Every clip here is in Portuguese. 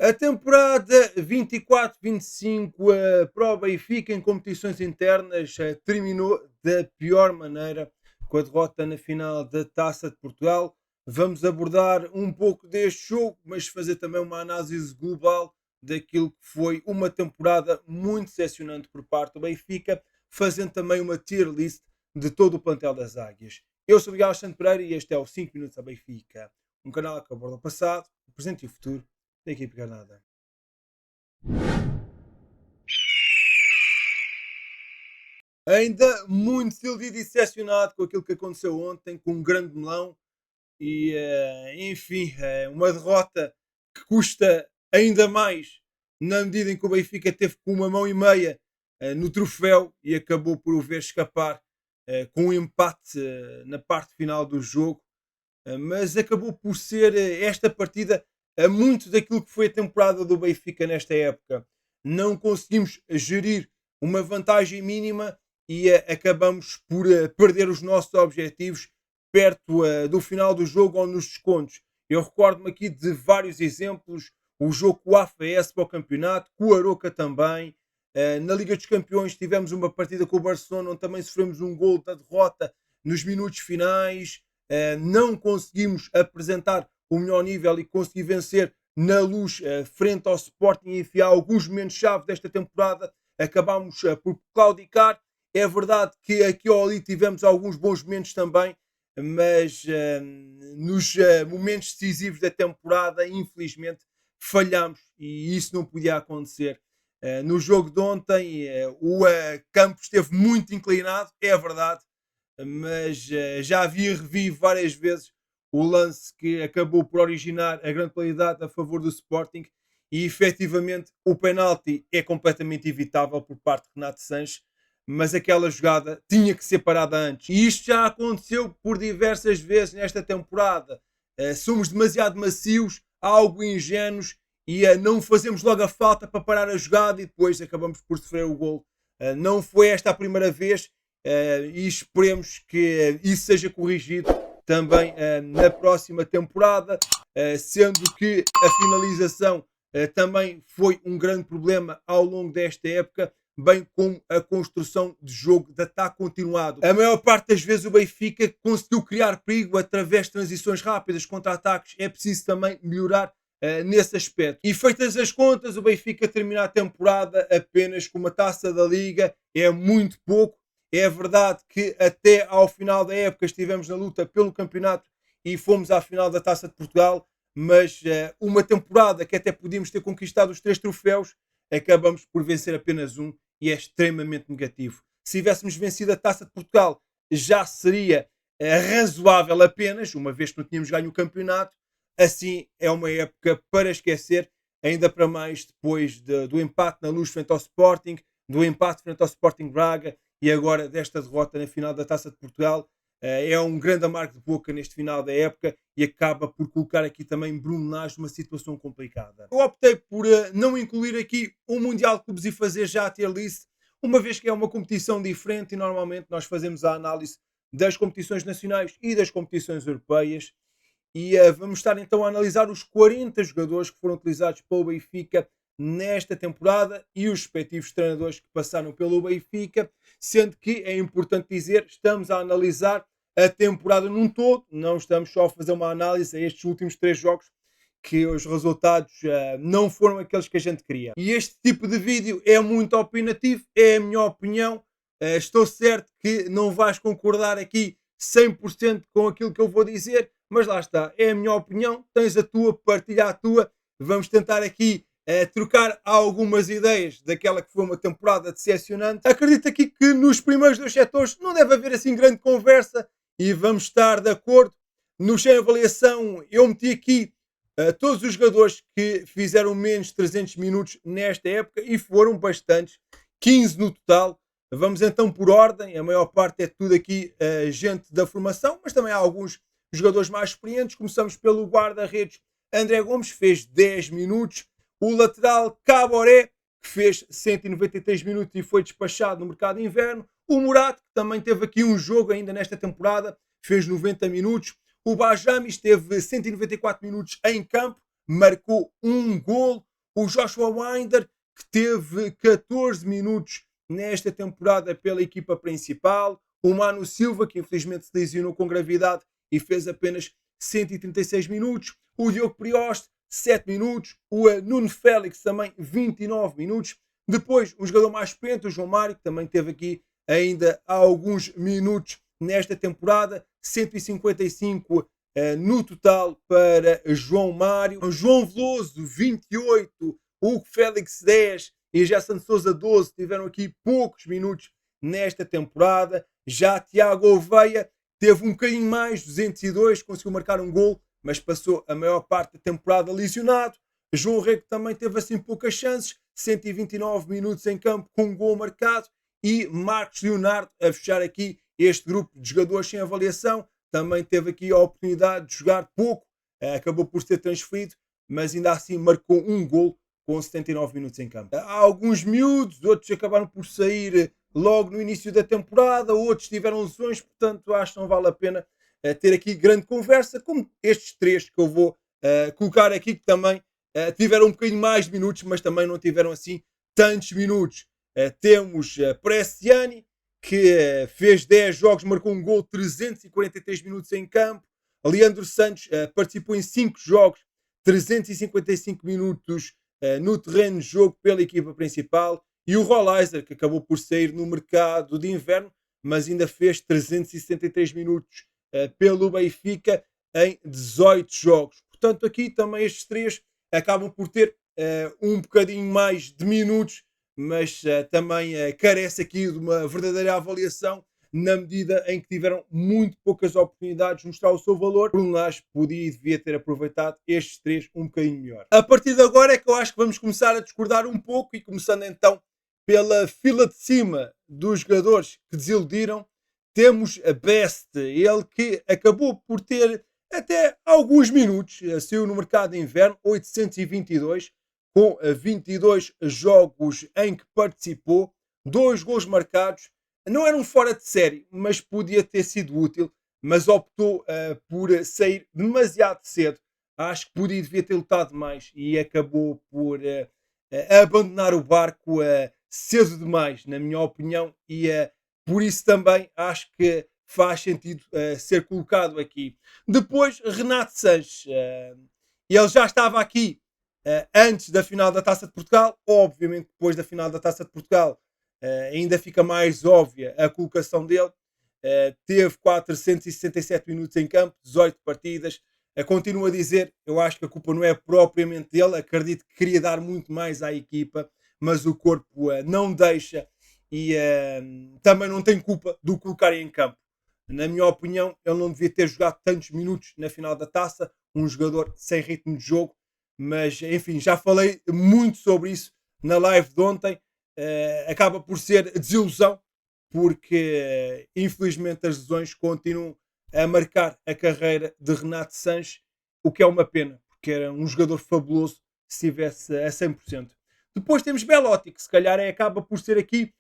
A temporada 24-25 para o Benfica em competições internas terminou da pior maneira com a derrota na final da Taça de Portugal. Vamos abordar um pouco deste jogo, mas fazer também uma análise global daquilo que foi uma temporada muito decepcionante por parte do Benfica, fazendo também uma tier list de todo o plantel das Águias. Eu sou o Miguel Alexandre Pereira e este é o 5 Minutos a Benfica, um canal que aborda o passado, o presente e o futuro da equipe Granada. Ainda muito desiludido e decepcionado com aquilo que aconteceu ontem, com um grande melão e, enfim, uma derrota que custa ainda mais na medida em que o Benfica teve com uma mão e meia no troféu e acabou por o ver escapar com um empate na parte final do jogo. Mas acabou por ser esta partida muito daquilo que foi a temporada do Benfica nesta época. Não conseguimos gerir uma vantagem mínima e acabamos por perder os nossos objetivos perto do final do jogo ou nos descontos. Eu recordo-me aqui de vários exemplos, o jogo com o AFS para o campeonato, com o Aroca também. Na Liga dos Campeões tivemos uma partida com o Barcelona onde também sofremos um gol da derrota nos minutos finais. Não conseguimos apresentar o melhor nível e conseguir vencer na Luz frente ao Sporting e enfiar alguns momentos-chave desta temporada. Acabámos por claudicar. É verdade que aqui ou ali tivemos alguns bons momentos também, mas nos momentos decisivos da temporada, infelizmente, falhamos e isso não podia acontecer. No jogo de ontem, o campo esteve muito inclinado, é verdade, mas já havia revivo várias vezes o lance que acabou por originar a grande qualidade a favor do Sporting e efetivamente o penalti é completamente evitável por parte de Renato Sanches, mas aquela jogada tinha que ser parada antes. E isto já aconteceu por diversas vezes nesta temporada. Somos demasiado macios, algo ingênuos e não fazemos logo a falta para parar a jogada e depois acabamos por sofrer o gol. Não foi esta a primeira vez e esperemos que isso seja corrigido também na próxima temporada, sendo que a finalização também foi um grande problema ao longo desta época, bem como a construção de jogo de ataque continuado. A maior parte das vezes o Benfica conseguiu criar perigo através de transições rápidas, contra-ataques. É preciso também melhorar nesse aspecto. E feitas as contas, o Benfica termina a temporada apenas com uma taça da Liga, é muito pouco. É verdade que até ao final da época estivemos na luta pelo campeonato e fomos à final da Taça de Portugal, mas uma temporada que até podíamos ter conquistado os 3 troféus, acabamos por vencer apenas um e é extremamente negativo. Se tivéssemos vencido a Taça de Portugal, já seria razoável apenas, uma vez que não tínhamos ganho o campeonato. Assim, é uma época para esquecer, ainda para mais depois do empate na Luz frente ao Sporting, do empate frente ao Sporting Braga e agora desta derrota na final da Taça de Portugal. É um grande amargo de boca neste final da época e acaba por colocar aqui também Bruno Lage numa situação complicada. Eu optei por não incluir aqui o Mundial de Clubes e fazer já a tier list, uma vez que é uma competição diferente e normalmente nós fazemos a análise das competições nacionais e das competições europeias. E vamos estar então a analisar os 40 jogadores que foram utilizados pelo Benfica nesta temporada e os respectivos treinadores que passaram pelo Benfica, sendo que é importante dizer, estamos a analisar a temporada num todo, não estamos só a fazer uma análise a estes últimos 3 jogos que os resultados não foram aqueles que a gente queria. E este tipo de vídeo é muito opinativo, é a minha opinião. Estou certo que não vais concordar aqui 100% com aquilo que eu vou dizer, mas lá está, é a minha opinião, tens a tua, partilha a tua, vamos tentar aqui trocar algumas ideias daquela que foi uma temporada decepcionante. Acredito aqui que nos primeiros 2 setores não deve haver assim grande conversa e vamos estar de acordo. No sem avaliação eu meti aqui todos os jogadores que fizeram menos de 300 minutos nesta época e foram bastantes, 15 no total. Vamos então por ordem, a maior parte é tudo aqui gente da formação, mas também há alguns jogadores mais experientes. Começamos pelo guarda-redes André Gomes, fez 10 minutos. O lateral Caboré, que fez 193 minutos e foi despachado no mercado de inverno. O Murat, que também teve aqui um jogo ainda nesta temporada, fez 90 minutos. O Bajamis teve 194 minutos em campo, marcou um gol. O Joshua Winder, que teve 14 minutos nesta temporada pela equipa principal. O Manu Silva, que infelizmente se lesionou com gravidade e fez apenas 136 minutos. O Diogo Prioste, 7 minutos. O Nuno Félix, também 29 minutos. Depois, um jogador mais experiente, o João Mário, que também teve aqui ainda alguns minutos nesta temporada. 155 no total para João Mário. O João Veloso, 28. Hugo Félix, 10. E Gerson Souza, 12. Tiveram aqui poucos minutos nesta temporada. Já Tiago Oveia teve um bocadinho mais, 202. Conseguiu marcar um gol, mas passou a maior parte da temporada lesionado. João Rego também teve assim poucas chances. 129 minutos em campo com um gol marcado. E Marcos Leonardo a fechar aqui este grupo de jogadores sem avaliação. Também teve aqui a oportunidade de jogar pouco. Acabou por ser transferido, mas ainda assim marcou um gol com 79 minutos em campo. Há alguns miúdos, outros acabaram por sair logo no início da temporada, outros tiveram lesões, portanto acho que não vale a pena ter aqui grande conversa, como estes três que eu vou colocar aqui, que também tiveram um bocadinho mais de minutos, mas também não tiveram assim tantos minutos. Temos Bresciani, que fez 10 jogos, marcou um gol, 343 minutos em campo. Leandro Santos participou em 5 jogos, 355 minutos no terreno de jogo pela equipa principal. E o Rolaiser, que acabou por sair no mercado de inverno, mas ainda fez 373 minutos pelo Benfica em 18 jogos. Portanto, aqui também estes três acabam por ter um bocadinho mais de minutos, mas também carece aqui de uma verdadeira avaliação na medida em que tiveram muito poucas oportunidades de mostrar o seu valor. Bruno Lage podia e devia ter aproveitado estes três um bocadinho melhor. A partir de agora é que eu acho que vamos começar a discordar um pouco, e começando então pela fila de cima dos jogadores que desiludiram, temos a Best, ele que acabou por ter até alguns minutos, saiu no mercado de inverno, 822, com 22 jogos em que participou, 2 gols marcados. Não era um fora de série, mas podia ter sido útil, mas optou por sair demasiado cedo. Acho que podia devia ter lutado mais e acabou por abandonar o barco cedo demais, na minha opinião, e por isso também acho que faz sentido ser colocado aqui. Depois, Renato Sanches, ele já estava aqui antes da final da Taça de Portugal. Obviamente, depois da final da Taça de Portugal, ainda fica mais óbvia a colocação dele. Teve 467 minutos em campo, 18 partidas. Continuo a dizer, eu acho que a culpa não é propriamente dele. Acredito que queria dar muito mais à equipa, mas o corpo não deixa, e também não tem culpa do colocarem em campo. Na minha opinião, ele não devia ter jogado tantos minutos na final da Taça, um jogador sem ritmo de jogo, mas enfim, já falei muito sobre isso na live de ontem. Acaba por ser desilusão, porque infelizmente as lesões continuam a marcar a carreira de Renato Sanches, o que é uma pena, porque era um jogador fabuloso se estivesse a 100%. Depois temos Belotti, que se calhar acaba por ser aqui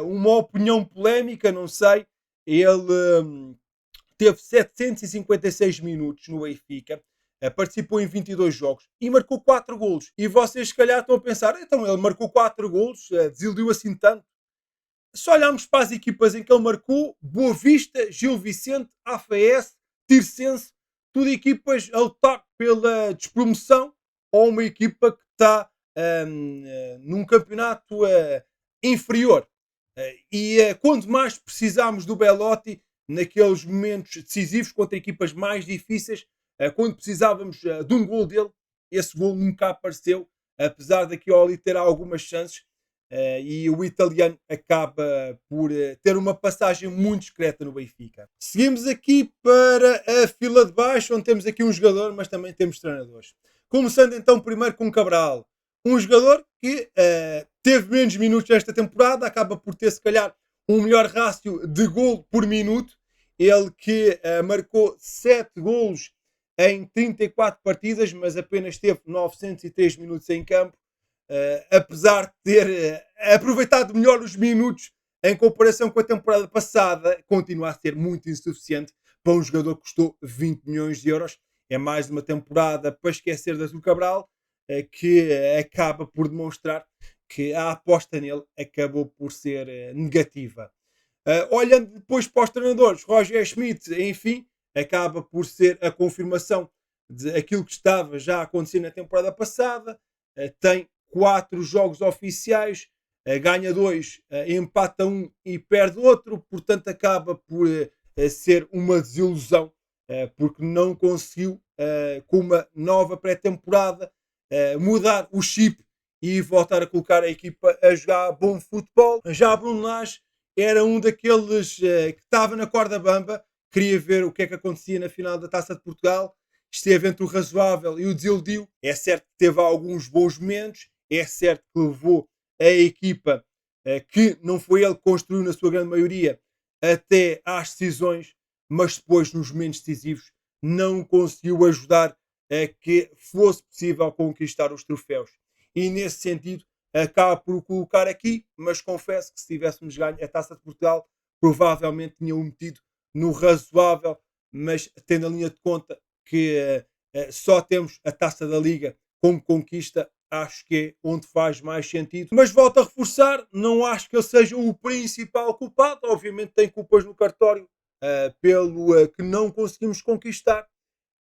uma opinião polémica, não sei. Ele teve 756 minutos no Benfica, participou em 22 jogos e marcou 4 golos. E vocês se calhar estão a pensar, então ele marcou 4 golos, desiludiu assim tanto. Se olharmos para as equipas em que ele marcou, Boa Vista, Gil Vicente, AFS, Tirsense, tudo equipas a lutar pela despromoção, ou uma equipa que está num campeonato inferior. Quanto mais precisamos do Belotti naqueles momentos decisivos contra equipas mais difíceis, quando precisávamos de um gol dele, esse gol nunca apareceu, apesar daqui ao ali ter algumas chances. E o italiano acaba por ter uma passagem muito discreta no Benfica. Seguimos aqui para a fila de baixo, onde temos aqui um jogador, mas também temos treinadores. Começando então primeiro com Cabral, um jogador que teve menos minutos esta temporada, acaba por ter se calhar um melhor rácio de gol por minuto. Ele que marcou 7 golos em 34 partidas, mas apenas teve 903 minutos em campo. Apesar de ter aproveitado melhor os minutos em comparação com a temporada passada, continua a ser muito insuficiente para um jogador que custou 20 milhões de euros. É mais uma temporada para esquecer da do Cabral. que acaba por demonstrar que a aposta nele acabou por ser negativa. Olhando depois para os treinadores, Roger Schmidt, enfim, acaba por ser a confirmação de aquilo que estava já a acontecer na temporada passada. Tem 4 jogos oficiais, ganha 2, empata um e perde outro, portanto acaba por ser uma desilusão, porque não conseguiu, com uma nova pré-temporada, mudar o chip e voltar a colocar a equipa a jogar bom futebol. Já Bruno Lage era um daqueles que estava na corda bamba, queria ver o que é que acontecia na final da Taça de Portugal, esteve entre o razoável e o desiludiu. É certo que teve alguns bons momentos, é certo que levou a equipa, que não foi ele que construiu na sua grande maioria, até às decisões, mas depois nos momentos decisivos não conseguiu ajudar a que fosse possível conquistar os troféus. E nesse sentido acaba por o colocar aqui, mas confesso que se tivéssemos ganho a Taça de Portugal, provavelmente tinha-o metido no razoável, mas tendo a linha de conta que só temos a Taça da Liga como conquista, acho que é onde faz mais sentido. Mas volto a reforçar, não acho que ele seja o principal culpado, obviamente tem culpas no cartório pelo que não conseguimos conquistar,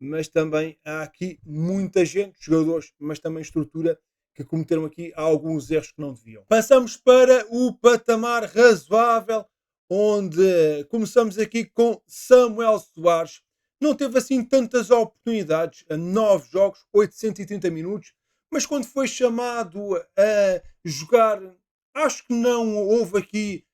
mas também há aqui muita gente, jogadores, mas também estrutura, que cometeram aqui alguns erros que não deviam. Passamos para o patamar razoável, onde começamos aqui com Samuel Soares. Não teve assim tantas oportunidades, a 9 jogos, 830 minutos, mas quando foi chamado a jogar, acho que não houve aqui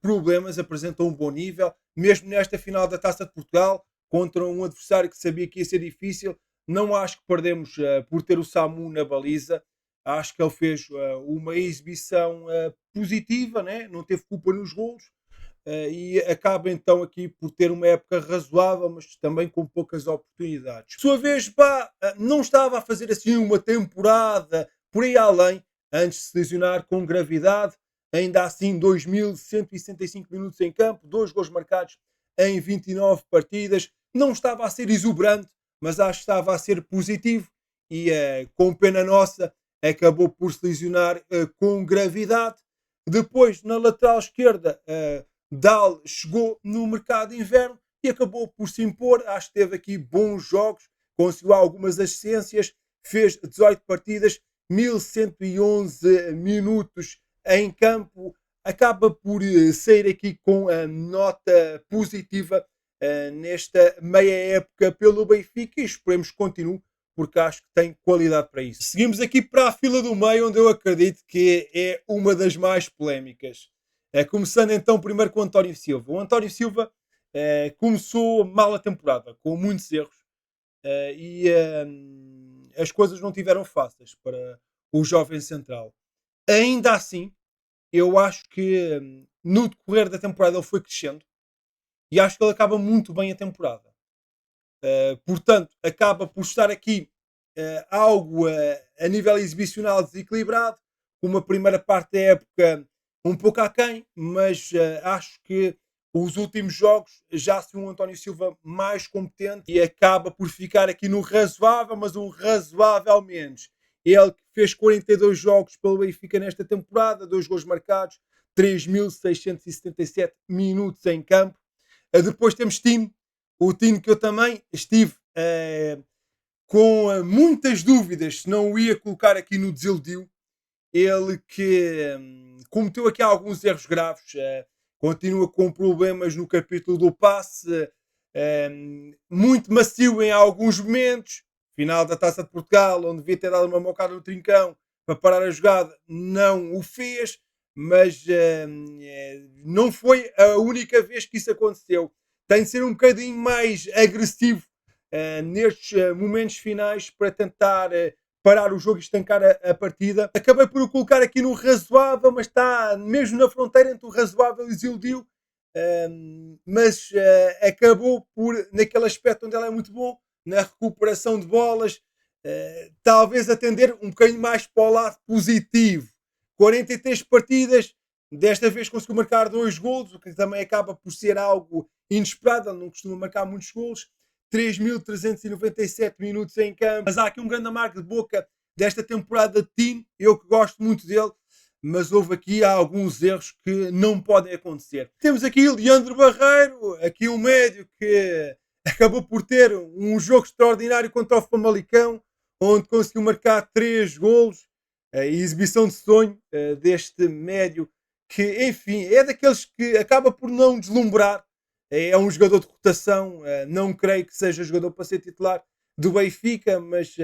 problemas, apresentou um bom nível, mesmo nesta final da Taça de Portugal, contra um adversário que sabia que ia ser difícil. Não acho que perdemos por ter o Samu na baliza. Acho que ele fez uma exibição positiva, né? Não teve culpa nos golos. E acaba então aqui por ter uma época razoável, mas também com poucas oportunidades. Por sua vez, pá, não estava a fazer assim uma temporada por aí além, antes de se lesionar com gravidade. Ainda assim, 2.165 minutos em campo, 2 gols marcados em 29 partidas. Não estava a ser exuberante, mas acho que estava a ser positivo e, com pena nossa, acabou por se lesionar com gravidade. Depois, na lateral esquerda, Dal chegou no mercado de inverno e acabou por se impor. Acho que teve aqui bons jogos, conseguiu algumas assistências, fez 18 partidas, 1111 minutos em campo. Acaba por sair aqui com a nota positiva nesta meia época pelo Benfica e esperemos que continue, porque acho que tem qualidade para isso. Seguimos aqui para a fila do meio, onde eu acredito que é uma das mais polémicas. Começando então primeiro com o António Silva. O António Silva começou mal a temporada, com muitos erros, e as coisas não tiveram fáceis para o jovem central. Ainda assim, eu acho que no decorrer da temporada ele foi crescendo e acho que ele acaba muito bem a temporada. Portanto, acaba por estar aqui algo a nível exibicional desequilibrado, com uma primeira parte da época um pouco aquém, mas acho que os últimos jogos já se um António Silva mais competente e acaba por ficar aqui no razoável, mas um razoável menos. Ele que fez 42 jogos pelo Benfica nesta temporada, 2 gols marcados, 3.677 minutos em campo. Depois temos Tino, o Tino que eu também estive com muitas dúvidas se não o ia colocar aqui no desiludiu. Ele que cometeu aqui alguns erros graves, continua com problemas no capítulo do passe, muito macio em alguns momentos. Final da Taça de Portugal, onde devia ter dado uma mocada no trincão para parar a jogada, não o fez, mas não foi a única vez que isso aconteceu. Tem de ser um bocadinho mais agressivo nestes momentos finais para tentar parar o jogo e estancar a partida. Acabei por o colocar aqui no razoável, mas está mesmo na fronteira entre o razoável e o desiludiu. Mas acabou por, naquele aspecto onde ela é muito bom, na recuperação de bolas, talvez atender um bocadinho mais para o lado positivo. 43 partidas, desta vez conseguiu marcar 2 golos, o que também acaba por ser algo inesperado, ele não costuma marcar muitos golos. 3.397 minutos em campo, mas há aqui um grande amargo de boca desta temporada de Tino, eu que gosto muito dele, mas houve aqui alguns erros que não podem acontecer. Temos aqui Leandro Barreiro, aqui um médio que acabou por ter um jogo extraordinário contra o Famalicão, onde conseguiu marcar 3 golos, a exibição de sonho deste médio, que enfim, é daqueles que acaba por não deslumbrar, é um jogador de rotação, não creio que seja jogador para ser titular do Benfica, mas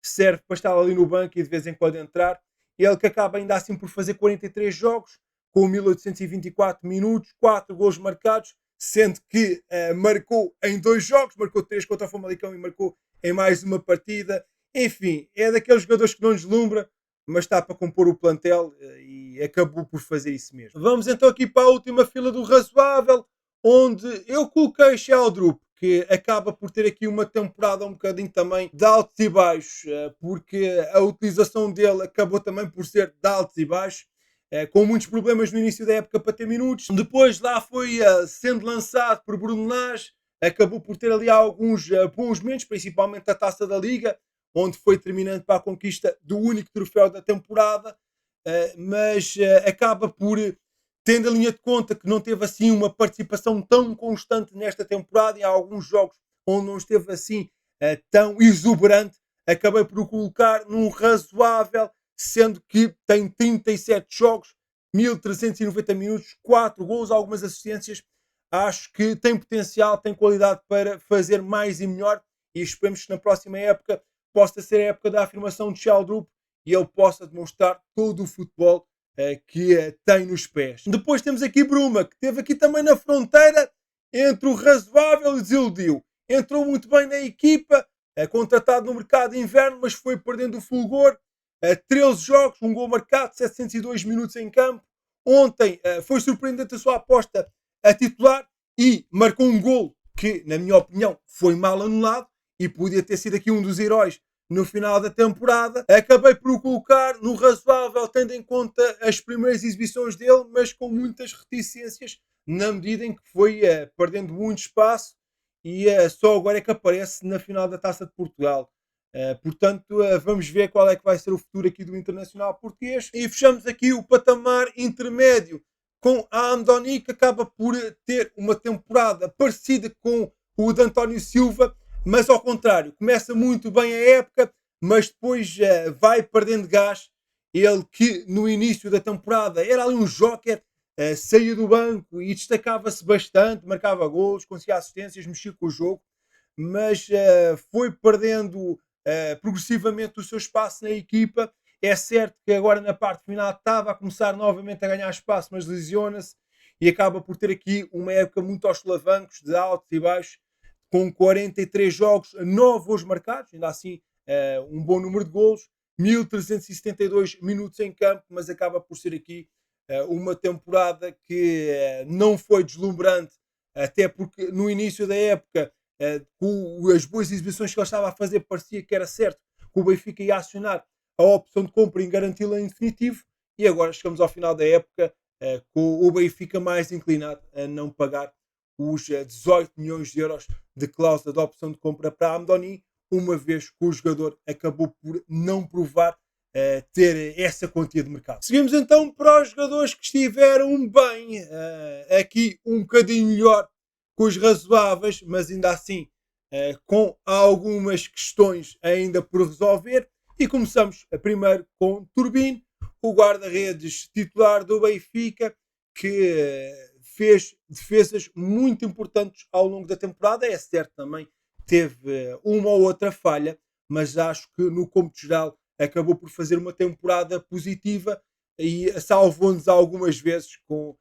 serve para estar ali no banco e de vez em quando entrar. Ele que acaba ainda assim por fazer 43 jogos, com 1824 minutos, 4 gols marcados, sendo que marcou em 2 jogos, marcou 3 contra o Famalicão e marcou em mais uma partida. Enfim, é daqueles jogadores que não deslumbra, mas está para compor o plantel e acabou por fazer isso mesmo. Vamos então aqui para a última fila do razoável, onde eu coloquei Sheldrup, que acaba por ter aqui uma temporada um bocadinho também de altos e baixos, porque a utilização dele acabou também por ser de altos e baixos, com muitos problemas no início da época para ter minutos. Depois lá foi sendo lançado por Bruno Lage, acabou por ter ali alguns bons momentos, principalmente a Taça da Liga, onde foi determinante para a conquista do único troféu da temporada, mas acaba por, tendo a linha de conta que não teve assim uma participação tão constante nesta temporada e há alguns jogos onde não esteve assim tão exuberante, acabei por o colocar num razoável, sendo que tem 37 jogos, 1390 minutos, 4 gols, algumas assistências. Acho que tem potencial, tem qualidade para fazer mais e melhor e esperemos que na próxima época possa ser a época da afirmação de Sheldrup e ele possa demonstrar todo o futebol que tem nos pés. Depois temos aqui Bruma, que esteve aqui também na fronteira entre o razoável e desiludiu. Entrou muito bem na equipa, contratado no mercado de inverno, mas foi perdendo o fulgor. 13 jogos, um gol marcado, 702 minutos em campo. Ontem foi surpreendente a sua aposta a titular e marcou um gol que, na minha opinião, foi mal anulado e podia ter sido aqui um dos heróis no final da temporada. Acabei por o colocar no razoável, tendo em conta as primeiras exibições dele, mas com muitas reticências, na medida em que foi perdendo muito espaço e só agora é que aparece na final da Taça de Portugal. Portanto, vamos ver qual é que vai ser o futuro aqui do Internacional Português. E fechamos aqui o patamar intermédio com a Amdoni, que acaba por ter uma temporada parecida com o de António Silva, mas ao contrário, começa muito bem a época, mas depois vai perdendo gás. Ele que no início da temporada era ali um joker, saía do banco e destacava-se bastante, marcava gols, conseguia assistências, mexia com o jogo, mas foi perdendo progressivamente o seu espaço na equipa. É certo que agora na parte final estava a começar novamente a ganhar espaço, mas lesiona-se e acaba por ter aqui uma época muito aos solavancos, de altos e baixos, com 43 jogos, 9 gols marcados, ainda assim um bom número de gols, 1372 minutos em campo, mas acaba por ser aqui uma temporada que não foi deslumbrante, até porque no início da época, com as boas exibições que ele estava a fazer, parecia que era certo que o Benfica ia acionar a opção de compra e garanti-la em definitivo, e agora chegamos ao final da época com o Benfica mais inclinado a não pagar os 18 milhões de euros de cláusula de opção de compra para Amdoni, uma vez que o jogador acabou por não provar ter essa quantia de mercado. Seguimos então para os jogadores que estiveram bem, aqui um bocadinho melhor com os razoáveis, mas ainda assim com algumas questões ainda por resolver. E começamos primeiro com Turbin, o guarda-redes titular do Benfica, que fez defesas muito importantes ao longo da temporada. É certo também teve uma ou outra falha, mas acho que no cômputo geral acabou por fazer uma temporada positiva e salvou-nos algumas vezes com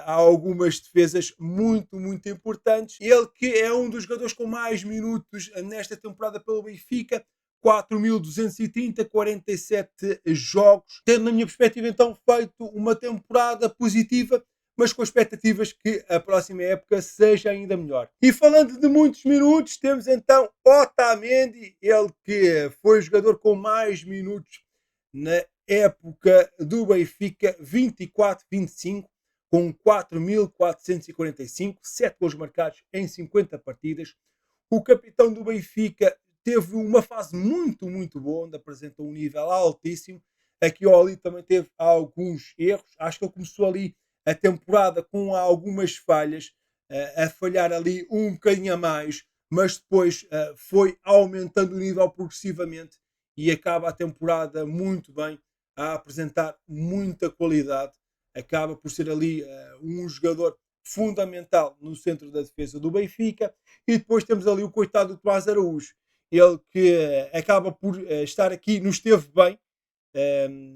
algumas defesas muito, muito importantes. Ele que é um dos jogadores com mais minutos nesta temporada pelo Benfica, 4.230, 47 jogos, tendo na minha perspectiva então feito uma temporada positiva, mas com expectativas que a próxima época seja ainda melhor. E falando de muitos minutos, temos então Otamendi, ele que foi o jogador com mais minutos na época do Benfica, 24-25, com 4.445, 7 gols marcados em 50 partidas. O capitão do Benfica teve uma fase muito, muito boa, onde apresentou um nível altíssimo. Aqui ou ali também teve alguns erros. Acho que ele começou ali a temporada com algumas falhas, a falhar ali um bocadinho a mais, mas depois foi aumentando o nível progressivamente e acaba a temporada muito bem, a apresentar muita qualidade. Acaba por ser ali um jogador fundamental no centro da defesa do Benfica. E depois temos ali o coitado do Tomás Araújo, ele que acaba por estar aqui, nos esteve bem.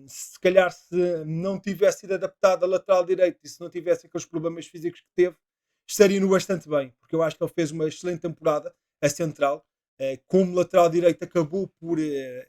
Se calhar se não tivesse sido adaptado a lateral direito e se não tivesse aqueles problemas físicos que teve, estaria no bastante bem, porque eu acho que ele fez uma excelente temporada, a central, como lateral direito acabou por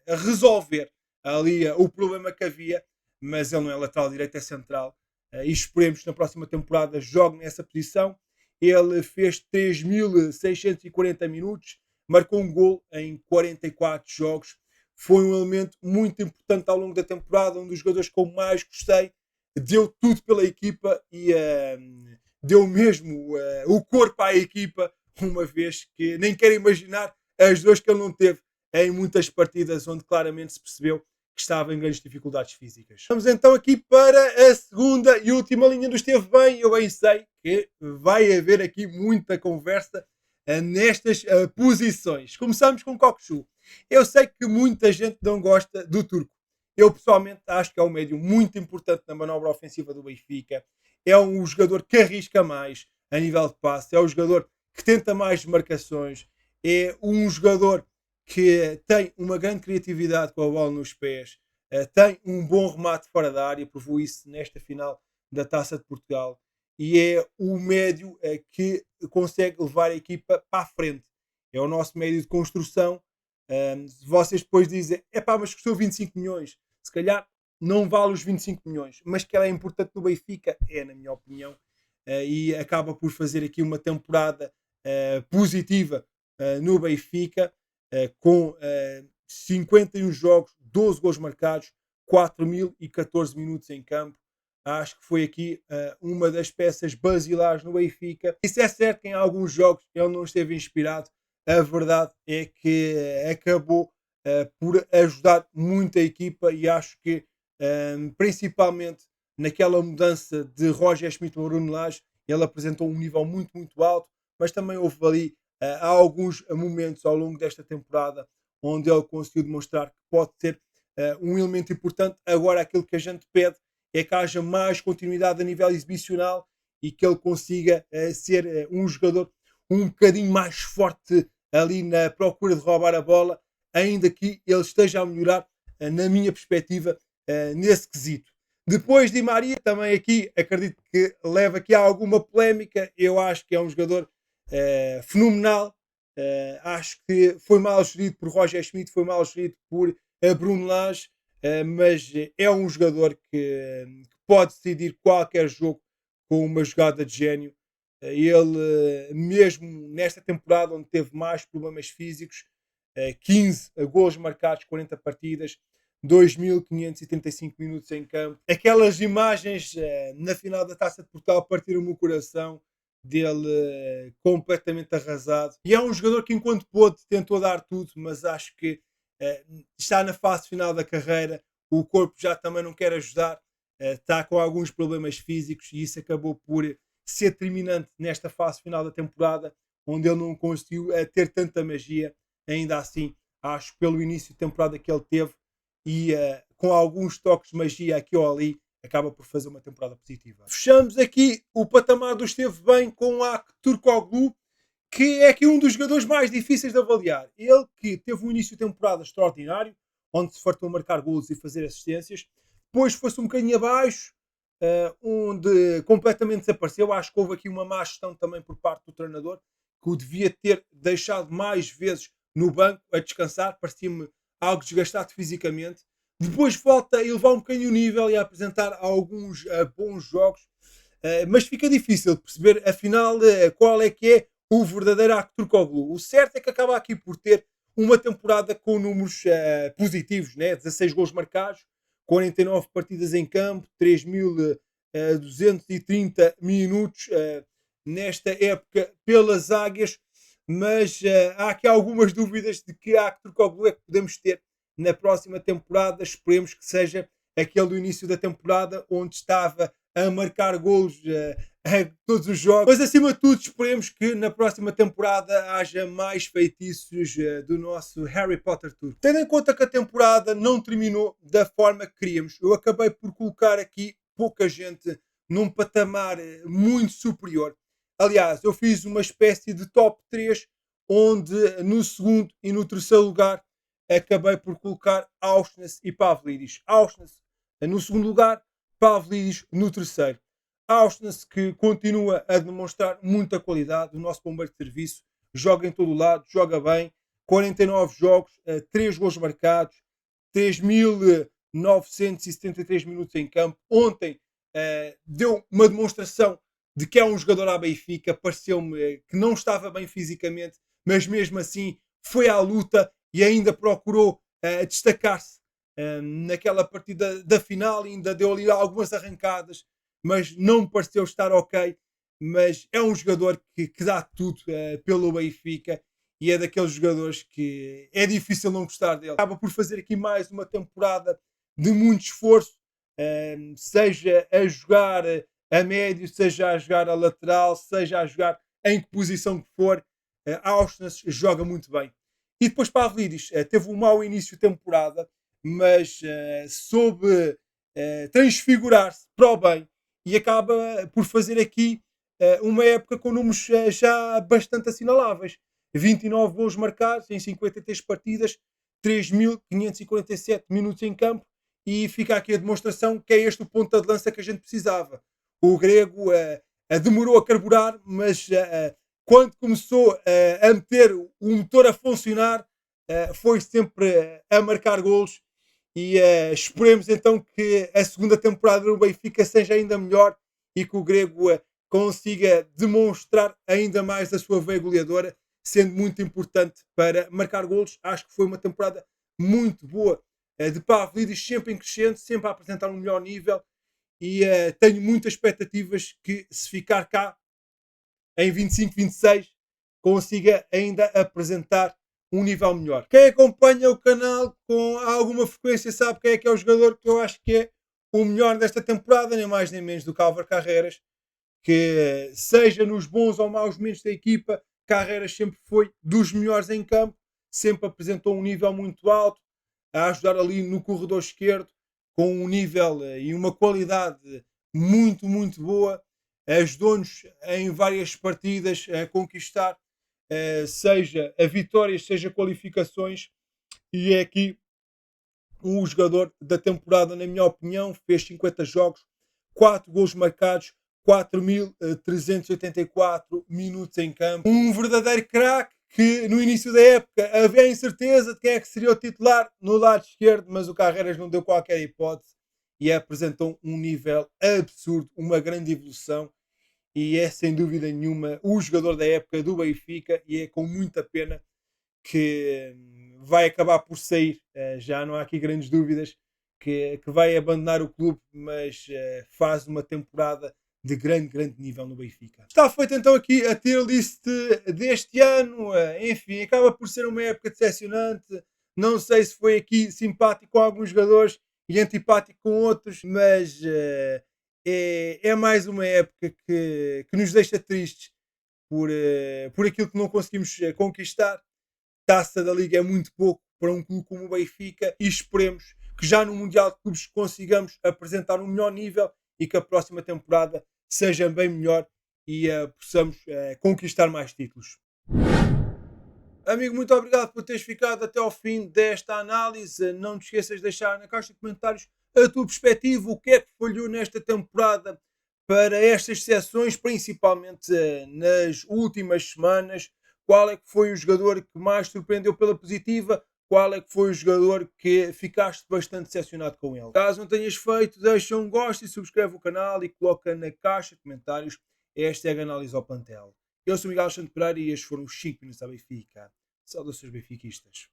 resolver ali o problema que havia, mas ele não é lateral direito, é central, e esperemos que na próxima temporada jogue nessa posição. Ele fez 3.640 minutos, marcou um gol em 44 jogos, foi um elemento muito importante ao longo da temporada, um dos jogadores que eu mais gostei, deu tudo pela equipa e deu mesmo o corpo à equipa, uma vez que nem quero imaginar as dores que ele não teve em muitas partidas onde claramente se percebeu que estava em grandes dificuldades físicas. Vamos então aqui para a segunda e última linha do Esteve Bem. Eu bem sei que vai haver aqui muita conversa nestas posições. Começamos com Cockchu. Eu sei que muita gente não gosta do turco. Eu pessoalmente acho que é um médio muito importante na manobra ofensiva do Benfica. É um jogador que arrisca mais a nível de passe. É um jogador que tenta mais marcações. É um jogador que tem uma grande criatividade com a bola nos pés. Tem um bom remate fora da área. Provou isso nesta final da Taça de Portugal. E é o médio que consegue levar a equipa para a frente. É o nosso médio de construção. Vocês depois dizem, mas custou 25 milhões. Se calhar não vale os 25 milhões, mas que ela é importante no Benfica, é, na minha opinião, e acaba por fazer aqui uma temporada positiva no Benfica, com 51 jogos, 12 gols marcados, 4.014 minutos em campo. Acho que foi aqui uma das peças basilares no Benfica. Isso é certo que em alguns jogos ele não esteve inspirado. A verdade é que acabou por ajudar muito a equipa e acho que principalmente naquela mudança de Roger Schmidt para Bruno Lage, ele apresentou um nível muito, muito alto, mas também houve ali alguns momentos ao longo desta temporada onde ele conseguiu demonstrar que pode ser um elemento importante. Agora aquilo que a gente pede é que haja mais continuidade a nível exibicional e que ele consiga ser um jogador um bocadinho mais forte ali na procura de roubar a bola, ainda que ele esteja a melhorar, na minha perspectiva, nesse quesito. Depois de Maria, também aqui acredito que leva aqui a alguma polémica. Eu acho que é um jogador fenomenal. Acho que foi mal gerido por Roger Schmidt, foi mal gerido por Bruno Lage, mas é um jogador que pode decidir qualquer jogo com uma jogada de gênio. Ele, mesmo nesta temporada onde teve mais problemas físicos, 15 gols marcados, 40 partidas, 2.535 minutos em campo. Aquelas imagens na final da Taça de Portugal partiram-me o coração dele completamente arrasado. E é um jogador que enquanto pôde tentou dar tudo, mas acho que está na fase final da carreira, o corpo já também não quer ajudar, está com alguns problemas físicos e isso acabou por ser determinante nesta fase final da temporada, onde ele não conseguiu ter tanta magia. Ainda assim, acho que pelo início de temporada que ele teve e com alguns toques de magia aqui ou ali, acaba por fazer uma temporada positiva. Fechamos aqui o patamar do Esteve Bem com o Turkoglu, que é aqui um dos jogadores mais difíceis de avaliar. Ele que teve um início de temporada extraordinário, onde se fartou marcar golos e fazer assistências, depois foi-se um bocadinho abaixo, onde completamente desapareceu. Acho que houve aqui uma má gestão também por parte do treinador, que o devia ter deixado mais vezes no banco a descansar, parecia-me algo desgastado fisicamente. Depois volta a elevar um bocadinho o nível e a apresentar alguns bons jogos, mas fica difícil de perceber afinal qual é que é o verdadeiro Turkoglu. O certo é que acaba aqui por ter uma temporada com números positivos, né? 16 gols marcados, 49 partidas em campo, 3.230 minutos nesta época pelas Águias. mas há aqui algumas dúvidas de que Aktürkoğlu é que podemos ter na próxima temporada. Esperemos que seja aquele do início da temporada, onde estava a marcar golos a todos os jogos. Mas acima de tudo, esperemos que na próxima temporada haja mais feitiços do nosso Harry Potter Tour. Tendo em conta que a temporada não terminou da forma que queríamos, eu acabei por colocar aqui pouca gente num patamar muito superior. Aliás, eu fiz uma espécie de top 3, onde no segundo e no terceiro lugar acabei por colocar Auschwitz e Pavlidis. Auschwitz no segundo lugar, Pavlidis no terceiro. Auschwitz, que continua a demonstrar muita qualidade, o nosso bombeiro de serviço, joga em todo o lado, joga bem, 49 jogos, 3 gols marcados, 3.973 minutos em campo. Ontem deu uma demonstração de que é um jogador à Benfica. Pareceu-me que não estava bem fisicamente, mas mesmo assim foi à luta e ainda procurou destacar-se naquela partida da final. Ainda deu ali algumas arrancadas, mas não me pareceu estar ok. Mas é um jogador que dá tudo pelo Benfica e é daqueles jogadores que é difícil não gostar dele. Acaba por fazer aqui mais uma temporada de muito esforço, seja a jogar a médio, seja a jogar a lateral, seja a jogar em que posição que for. Auschwitz joga muito bem. E depois Pavlidis teve um mau início de temporada, mas soube transfigurar-se para o bem e acaba por fazer aqui uma época com números já bastante assinaláveis. 29 gols marcados em 53 partidas, 3.547 minutos em campo, e fica aqui a demonstração que é este o ponta de lança que a gente precisava. O grego demorou a carburar, mas quando começou a meter o motor a funcionar, foi sempre a marcar golos. E esperemos então que a segunda temporada do Benfica seja ainda melhor e que o grego consiga demonstrar ainda mais a sua veia goleadora, sendo muito importante para marcar golos. Acho que foi uma temporada muito boa de Pavlidis, sempre em crescente, sempre a apresentar um melhor nível, e tenho muitas expectativas que, se ficar cá em 25, 26, consiga ainda apresentar um nível melhor. Quem acompanha o canal com alguma frequência sabe quem é o jogador que eu acho que é o melhor desta temporada, nem mais nem menos do que Álvaro Carreras, que seja nos bons ou maus momentos da equipa, Carreras sempre foi dos melhores em campo, sempre apresentou um nível muito alto, a ajudar ali no corredor esquerdo, com um nível e uma qualidade muito, muito boa. Ajudou-nos em várias partidas a conquistar, seja a vitórias, seja qualificações, e é aqui um jogador da temporada, na minha opinião. Fez 50 jogos, 4 gols marcados, 4.384 minutos em campo. Um verdadeiro craque que no início da época havia a incerteza de quem é que seria o titular no lado esquerdo, mas o Carreras não deu qualquer hipótese e apresentou um nível absurdo, uma grande evolução, e é sem dúvida nenhuma o jogador da época do Benfica, e é com muita pena que vai acabar por sair. Já não há aqui grandes dúvidas que vai abandonar o clube, mas faz uma temporada de grande, grande nível no Benfica. Está feito então aqui a tier list deste ano. Enfim, acaba por ser uma época decepcionante. Não sei se foi aqui simpático com alguns jogadores e antipático com outros, mas é mais uma época que nos deixa tristes por aquilo que não conseguimos conquistar. Taça da Liga é muito pouco para um clube como o Benfica, e esperemos que já no Mundial de Clubes consigamos apresentar um melhor nível e que a próxima temporada seja bem melhor e possamos conquistar mais títulos. Amigo, muito obrigado por teres ficado até ao fim desta análise. Não te esqueças de deixar na caixa de comentários a tua perspectiva, o que é que falhou nesta temporada para estas sessões, principalmente nas últimas semanas. Qual é que foi o jogador que mais surpreendeu pela positiva? Qual é que foi o jogador que ficaste bastante decepcionado com ele? Caso não tenhas feito, deixa um gosto e subscreve o canal e coloca na caixa de comentários esta é a análise ao plantel. Eu sou Miguel Alexandre Pereira e estes foram os 5 minutos da Benfica. Saudações benfiquistas.